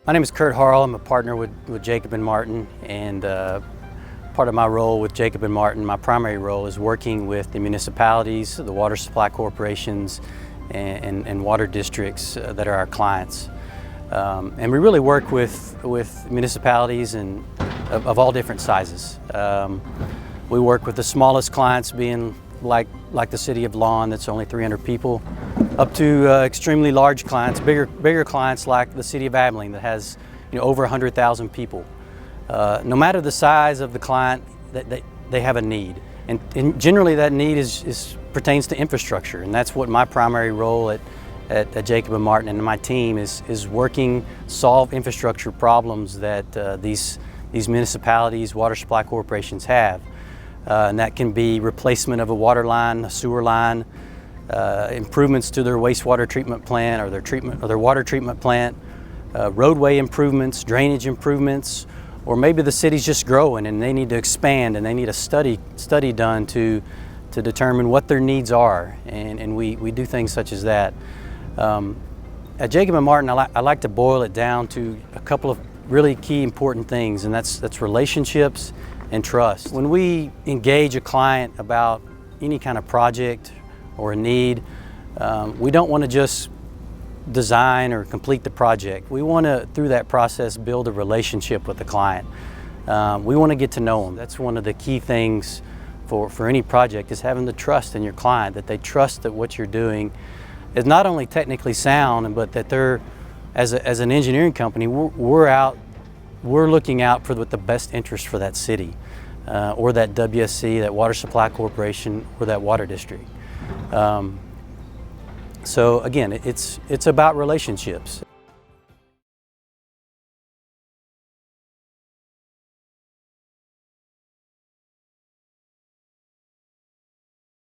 My name is Kirt Harle. I'm a partner with Jacob & Martin, and part of my role with Jacob & Martin, my primary role is working with the municipalities, the water supply corporations, and water districts that are our clients. And we really work with municipalities of all different sizes. We work with the smallest clients being like the city of Lawn, that's only 300 people, up to extremely large clients, bigger clients like the city of Abilene that has over 100,000 people. No matter the size of the client, they have a need, and generally that need pertains to infrastructure, and that's what my primary role at Jacob & Martin and my team is working solve infrastructure problems that these municipalities, water supply corporations have. And that can be replacement of a water line, a sewer line, improvements to their wastewater treatment plant or their water treatment plant, roadway improvements, drainage improvements, or maybe the city's just growing and they need to expand and they need a study done to determine what their needs are, and we do things such as that. At Jacob & Martin, I like to boil it down to a couple of really key important things, and that's relationships and trust. When we engage a client about any kind of project or a need, we don't want to just design or complete the project. We want to, through that process, build a relationship with the client. We want to get to know them. That's one of the key things for any project, is having the trust in your client, that they trust that what you're doing is not only technically sound, but that they're, as an engineering company, we're looking out for the best interest for that city, or that WSC, that water supply corporation, or that water district. So again, it's about relationships.